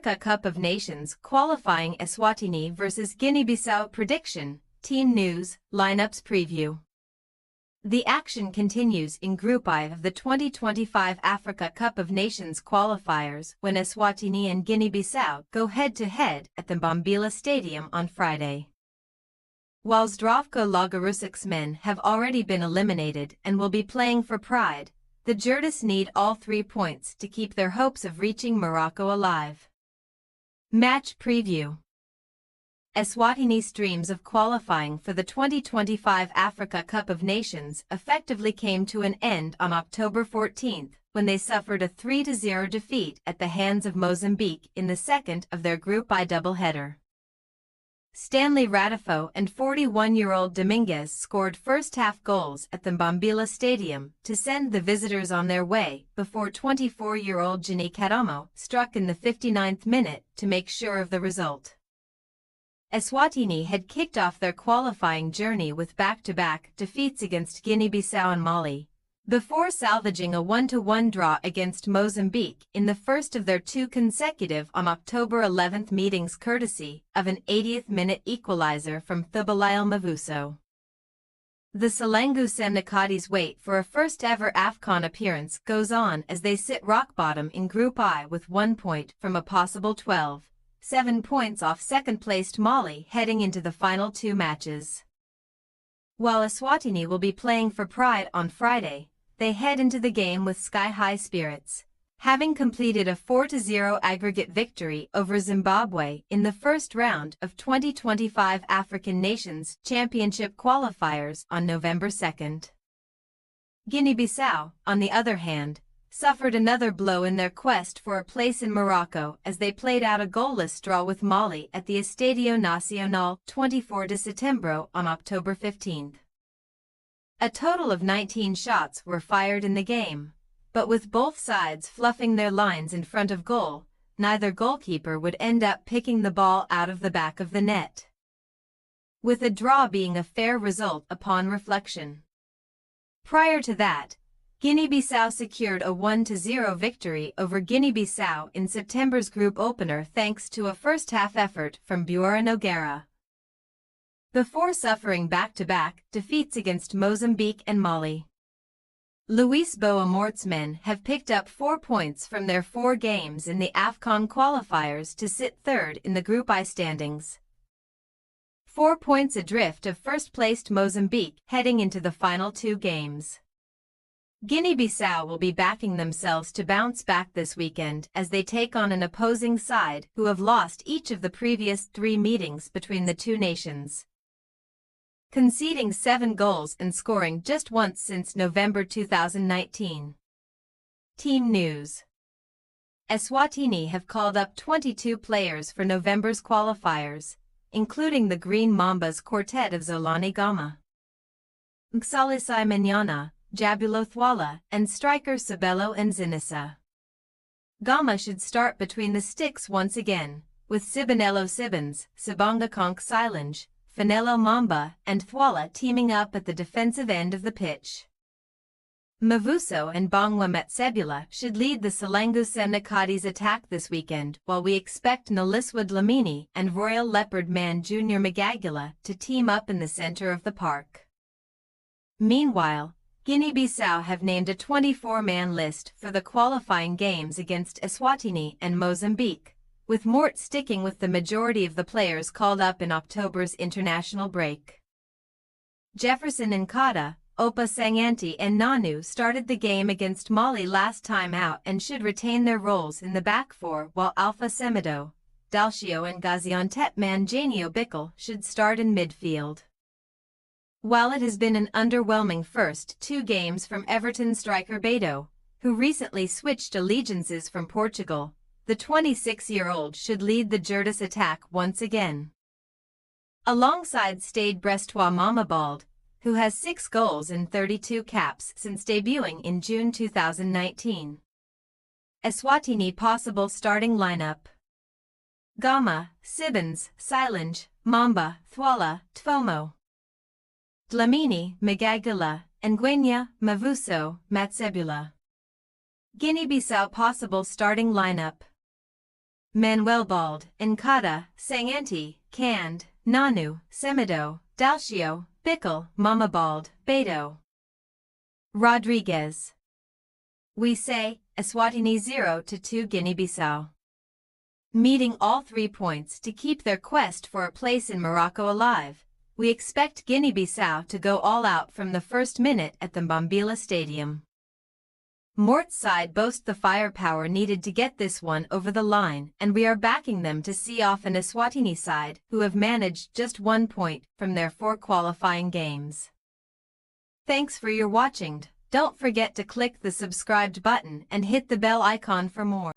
Africa Cup of Nations qualifying Eswatini vs Guinea-Bissau prediction, team news, lineups preview. The action continues in Group I of the 2025 Africa Cup of Nations qualifiers when Eswatini and Guinea-Bissau go head-to-head at the Mbombela Stadium on Friday. While Zdravko Lagorusic's men have already been eliminated and will be playing for pride, the Jurdas need all 3 points to keep their hopes of reaching Morocco alive. Match preview. Eswatini's dreams of qualifying for the 2025 Africa Cup of Nations effectively came to an end on October 14 when they suffered a 3-0 defeat at the hands of Mozambique in the second of their Group I doubleheader. Stanley Radifo and 41-year-old Dominguez scored first-half goals at the Mbombela Stadium to send the visitors on their way before 24-year-old Gianni Caramo struck in the 59th minute to make sure of the result. Eswatini had kicked off their qualifying journey with back-to-back defeats against Guinea-Bissau and Mali, before salvaging a 1-1 draw against Mozambique in the first of their 2 consecutive on October 11 meetings courtesy of an 80th-minute equalizer from Mbombela Stadium. The Selangor Semnakadi's wait for a first-ever AFCON appearance goes on as they sit rock-bottom in Group I with 1 point from a possible 7 points off second-placed Mali heading into the final 2 matches. While Eswatini will be playing for pride on Friday, they head into the game with sky-high spirits, having completed a 4-0 aggregate victory over Zimbabwe in the first round of 2025 African Nations Championship qualifiers on November 2. Guinea-Bissau, on the other hand, suffered another blow in their quest for a place in Morocco as they played out a goalless draw with Mali at the Estadio Nacional 24 de Setembro on October 15. A total of 19 shots were fired in the game, but with both sides fluffing their lines in front of goal, neither goalkeeper would end up picking the ball out of the back of the net, with a draw being a fair result upon reflection. Prior to that, Guinea-Bissau secured a 1-0 victory over Guinea-Bissau in September's group opener thanks to a first-half effort from Buara Nogueira, before suffering back-to-back defeats against Mozambique and Mali. Luis Boa Morte's men have picked up 4 points from their 4 games in the AFCON qualifiers to sit third in the Group I standings, 4 points adrift of first-placed Mozambique heading into the final 2 games. Guinea-Bissau will be backing themselves to bounce back this weekend as they take on an opposing side who have lost each of the previous 3 meetings between the 2 nations, conceding 7 goals and scoring just once since November 2019. Team news. Eswatini have called up 22 players for November's qualifiers, including the Green Mamba's quartet of Zolani Gama, Msalisai Manana, Jabulo Thwala, and striker Sabelo and Zinissa. Gama should start between the sticks once again, with Sibanelo Sibans, Sibonga Conk Silange, Fanelo Mamba, and Thwala teaming up at the defensive end of the pitch. Mavuso and Bongwa Matsebula should lead the Selangor Semnakadi's attack this weekend, while we expect Naliswa Dlamini and Royal Leopard man Junior Magagula to team up in the center of the park. Meanwhile, Guinea-Bissau have named a 24-man list for the qualifying games against Eswatini and Mozambique, with Morte sticking with the majority of the players called up in October's international break. Jefferson Nkata, Opa Sanganti and Nanu started the game against Mali last time out and should retain their roles in the back 4, while Alpha Semedo, Dalcio and Gaziantep man Janio Bickel should start in midfield. While it has been an underwhelming first 2 games from Everton striker Beto, who recently switched allegiances from Portugal, the 26-year-old should lead the Jurdas attack once again, alongside Stade Brestois Mama Bald, who has 6 goals in 32 caps since debuting in June 2019. Eswatini possible starting lineup: Gama, Sibans, Silange, Mamba, Thwala, Tfomo, Dlamini, Magagula, Ngwenya, Mavuso, Matsebula. Guinea-Bissau possible starting lineup: Manuel Bald, Nkata, Sanganti, Cand, Nanu, Semido, Dalcio, Bickle, Mama Bald, Beto. Rodriguez. We say, Eswatini 0-2 Guinea-Bissau. Meeting all 3 points to keep their quest for a place in Morocco alive, we expect Guinea-Bissau to go all out from the first minute at the Mbombela Stadium. Morte's side boast the firepower needed to get this one over the line, and we are backing them to see off an Eswatini side who have managed just 1 point from their 4 qualifying games. Thanks for your watching. Don't forget to click the subscribed button and hit the bell icon for more.